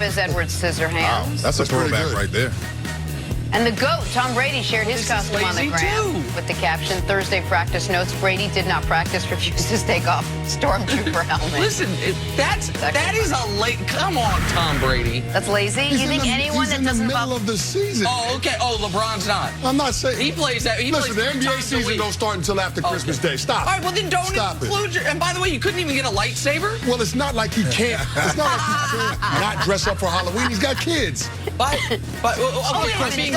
As Edward's Scissorhands. Wow, that's a throwback right there. And the GOAT, Tom Brady, shared his costume on the gram with the caption, Thursday practice notes, Brady did not practice, refuses to take off Stormtrooper helmet. Listen, that is a late, come on, Tom Brady. That's lazy? You think anyone that doesn't in the middle of the season. Oh, okay. Oh, LeBron's not. I'm not saying. He plays that. Listen, the NBA season don't start until after Christmas Day. Stop. All right, well then don't include your, and by the way, you couldn't even get a lightsaber? Well, it's not like he can't. It's not like he can't not dress up for Halloween. He's got kids.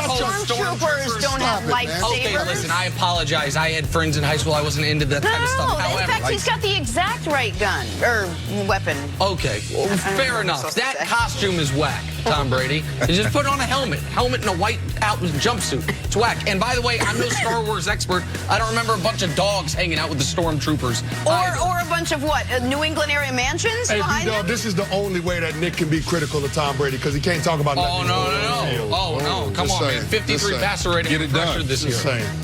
Stormtroopers don't have lightsabers. Okay, listen, I apologize. I had friends in high school. I wasn't into that kind of stuff. No, in fact, he's got the exact right gun, or weapon. Okay, well, fair enough. That costume is whack, Tom Brady. You just put on a helmet and a white out jumpsuit. It's whack. And by the way, I'm no Star Wars expert. I don't remember a bunch of dogs hanging out with the stormtroopers. Or a bunch of what? New England area mansions behind him? This is the only way that Nick can be critical of Tom Brady because he can't talk about nothing. Oh, no. Come on, man. 53 passer rating. Get it done this year.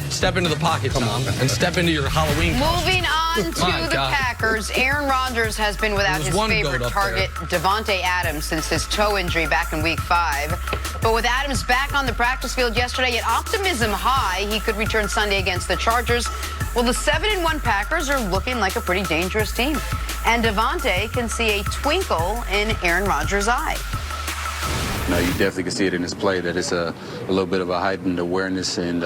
Step into the pocket, Tom, and step into your Halloween costume. Moving on to the Packers, Aaron Rodgers has been without his favorite target, Davante Adams, since his toe injury back in Week 5. But with Adams back on the practice field yesterday, and optimism high, he could return Sunday against the Chargers. Well, the 7-1 Packers are looking like a pretty dangerous team. And Davante can see a twinkle in Aaron Rodgers' eye. No, you definitely can see it in his play that it's a little bit of a heightened awareness and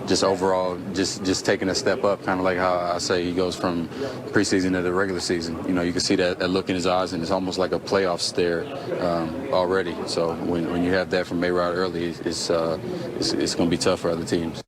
just overall just taking a step up, kind of like how I say he goes from preseason to the regular season. You know, you can see that look in his eyes, and it's almost like a playoff stare already. So when you have that from A-Rod early, it's going to be tough for other teams.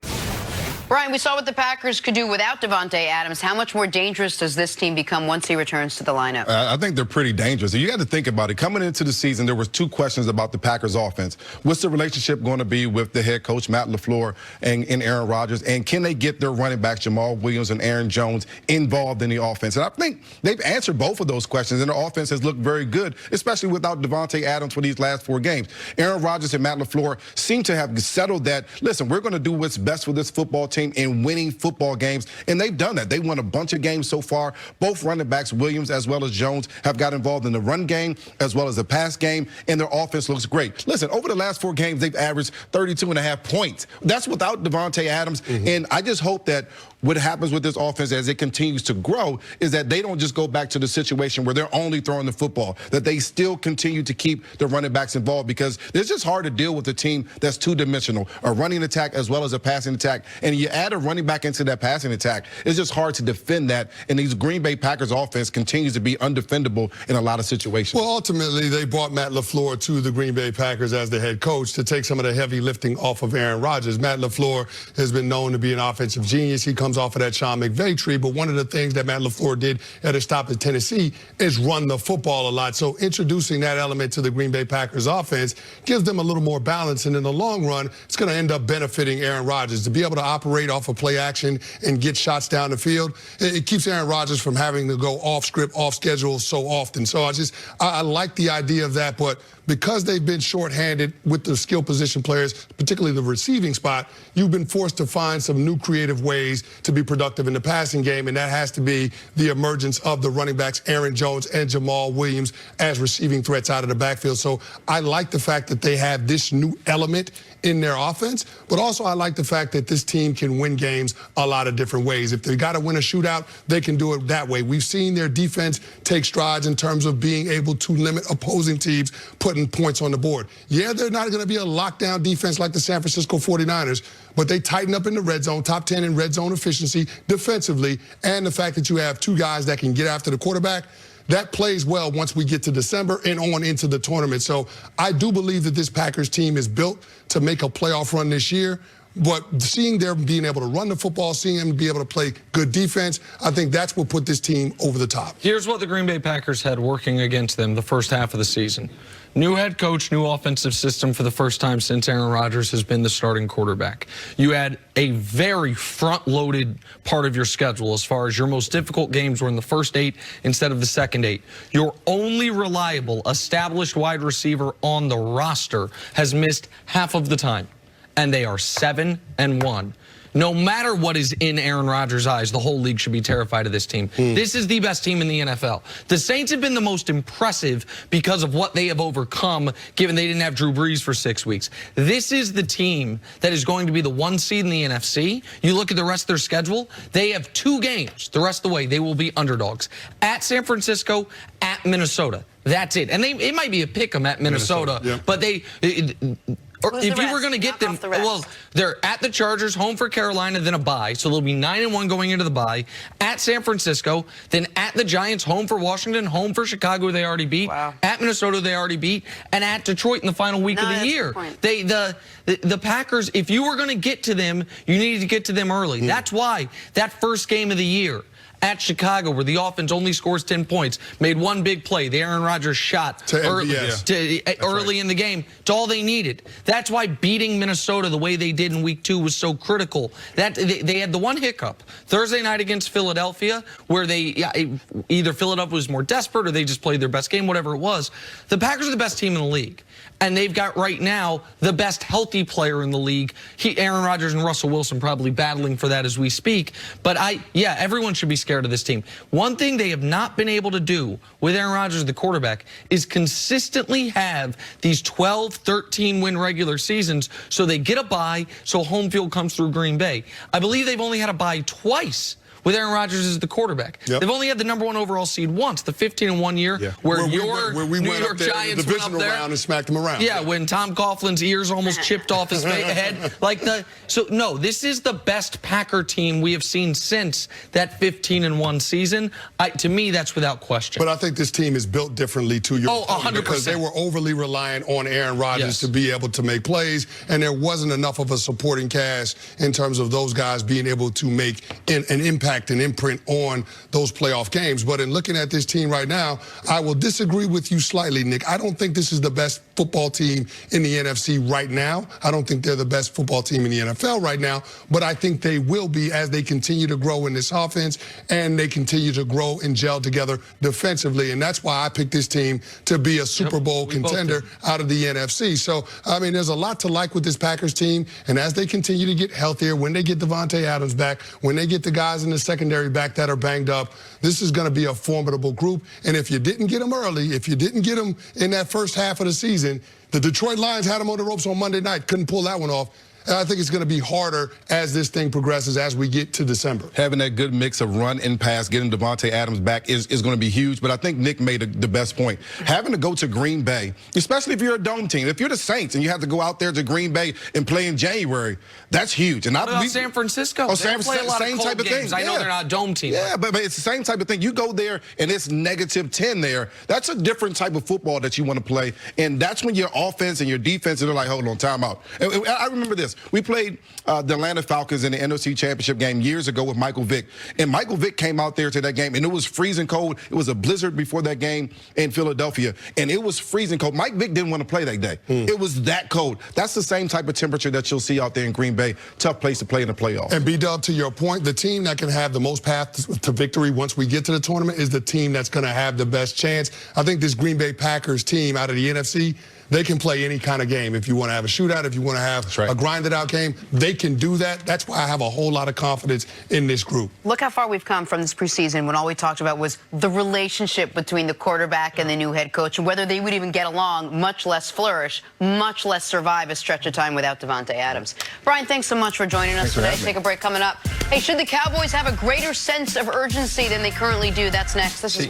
Brian, we saw what the Packers could do without Davante Adams. How much more dangerous does this team become once he returns to the lineup? I think they're pretty dangerous. You got to think about it. Coming into the season, there was 2 questions about the Packers offense. What's the relationship going to be with the head coach, Matt LaFleur, and Aaron Rodgers? And can they get their running backs, Jamal Williams and Aaron Jones, involved in the offense? And I think they've answered both of those questions, and the offense has looked very good, especially without Davante Adams for these last 4 games. Aaron Rodgers and Matt LaFleur seem to have settled that, listen, we're going to do what's best for this football team in winning football games, and they've done that. They won a bunch of games so far. Both running backs, Williams as well as Jones, have got involved in the run game as well as the pass game, and their offense looks great. Listen, over the last 4 games, they've averaged 32.5 points. That's without Davante Adams, and I just hope that what happens with this offense as it continues to grow is that they don't just go back to the situation where they're only throwing the football, that they still continue to keep the running backs involved, because it's just hard to deal with a team that's 2-dimensional, a running attack as well as a passing attack. And you add a running back into that passing attack, it's just hard to defend that. And these Green Bay Packers offense continues to be undefendable in a lot of situations. Well, ultimately, they brought Matt LaFleur to the Green Bay Packers as the head coach to take some of the heavy lifting off of Aaron Rodgers. Matt LaFleur has been known to be an offensive genius. He comes off of that Sean McVay tree, but one of the things that Matt LaFleur did at his stop in Tennessee is run the football a lot. So introducing that element to the Green Bay Packers offense gives them a little more balance, and in the long run, it's going to end up benefiting Aaron Rodgers. To be able to operate off of play action and get shots down the field, it keeps Aaron Rodgers from having to go off script, off schedule so often. So I like the idea of that, but because they've been shorthanded with the skill position players, particularly the receiving spot, you've been forced to find some new creative ways to be productive in the passing game, and that has to be the emergence of the running backs, Aaron Jones and Jamal Williams, as receiving threats out of the backfield. So I like the fact that they have this new element in their offense, but also I like the fact that this team can win games a lot of different ways. If they got to win a shootout, they can do it that way. We've seen their defense take strides in terms of being able to limit opposing teams putting points on the board. Yeah, they're not going to be a lockdown defense like the San Francisco 49ers, but they tighten up in the red zone, top 10 in red zone efficiency defensively, and the fact that you have 2 guys that can get after the quarterback, that plays well once we get to December and on into the tournament. So I do believe that this Packers team is built to make a playoff run this year. But seeing them being able to run the football, seeing them be able to play good defense, I think that's what put this team over the top. Here's what the Green Bay Packers had working against them the first half of the season. New head coach, new offensive system for the first time since Aaron Rodgers has been the starting quarterback. You had a very front-loaded part of your schedule as far as your most difficult games were in the first 8 instead of the second 8. Your only reliable, established wide receiver on the roster has missed half of the time, and they are 7-1. no matter what is in Aaron Rodgers' eyes, the whole league should be terrified of this team. This is the best team in the NFL. The Saints have been the most impressive because of what they have overcome, given they didn't have Drew Brees for 6 weeks. This is the team that is going to be the 1 seed in the NFC. You look at the rest of their schedule, they have 2 games. The rest of the way, they will be underdogs. At San Francisco, at Minnesota. That's it. And it might be a pick 'em at Minnesota, yeah. but if you were going to get them, well, they're at the Chargers, home for Carolina, then a bye. So they'll be 9-1 going into the bye. At San Francisco, then at the Giants, home for Washington, home for Chicago, they already beat. Wow. At Minnesota, they already beat. And at Detroit in the final week of the year. The Packers, if you were going to get to them, you needed to get to them early. That's why that first game of the year at Chicago, where the offense only scores 10 points, made one big play, the Aaron Rodgers shot early in the game. It's all they needed. That's why beating Minnesota the way they did in week 2 was so critical. They had the one hiccup Thursday night against Philadelphia, where either Philadelphia was more desperate or they just played their best game, whatever it was. The Packers are the best team in the league. And they've got right now the best healthy player in the league. Aaron Rodgers and Russell Wilson probably battling for that as we speak. But everyone should be scared of this team. One thing they have not been able to do with Aaron Rodgers, the quarterback, is consistently have these 12, 13-win regular seasons so they get a bye, so home field comes through Green Bay. I believe they've only had a bye twice with Aaron Rodgers as the quarterback. Yep. They've only had the #1 overall seed once, the 15-1 year, where your New York Giants went up there and smacked them around. Yeah, when Tom Coughlin's ears almost chipped off his head. No, this is the best Packer team we have seen since that 15-1 season. To me, that's without question. But I think this team is built differently to your point, 100%. because they were overly reliant on Aaron Rodgers to be able to make plays, and there wasn't enough of a supporting cast in terms of those guys being able to make an impact and imprint on those playoff games. But in looking at this team right now, I will disagree with you slightly, Nick. I don't think this is the best football team in the NFC right now. I don't think they're the best football team in the NFL right now, but I think they will be as they continue to grow in this offense and they continue to grow and gel together defensively. And that's why I picked this team to be a Super Bowl contender out of the NFC. So, I mean, there's a lot to like with this Packers team. And as they continue to get healthier, when they get Davante Adams back, when they get the guys in the secondary back that are banged up, this is going to be a formidable group. And if you didn't get them early, if you didn't get them in that first half of the season, the Detroit Lions had them on the ropes on Monday night, couldn't pull that one off. And I think it's going to be harder as this thing progresses as we get to December. Having that good mix of run and pass, getting Davante Adams back is going to be huge. But I think Nick made the best point. Having to go to Green Bay, especially if you're a dome team, if you're the Saints and you have to go out there to Green Bay and play in January, that's huge. And what about San Francisco? Oh, San Francisco, same type of thing. I know they're not a dome team. Yeah, but it's the same type of thing. You go there and it's -10 there. That's a different type of football that you want to play. And that's when your offense and your defense, they're like, hold on, time out. And I remember this. We played the Atlanta Falcons in the NFC Championship game years ago with Michael Vick. And Michael Vick came out there to that game, and it was freezing cold. It was a blizzard before that game in Philadelphia, and it was freezing cold. Mike Vick didn't want to play that day. It was that cold. That's the same type of temperature that you'll see out there in Green Bay. Tough place to play in the playoffs. And B-Dub, to your point, the team that can have the most path to victory once we get to the tournament is the team that's going to have the best chance. I think this Green Bay Packers team out of the NFC, they can play any kind of game. If you want to have a shootout, if you want to have a grinded-out game, they can do that. That's why I have a whole lot of confidence in this group. Look how far we've come from this preseason when all we talked about was the relationship between the quarterback and the new head coach, and whether they would even get along, much less flourish, much less survive a stretch of time without Davante Adams. Brian, thanks so much for joining us today. Take a break coming up. Hey, should the Cowboys have a greater sense of urgency than they currently do? That's next. This is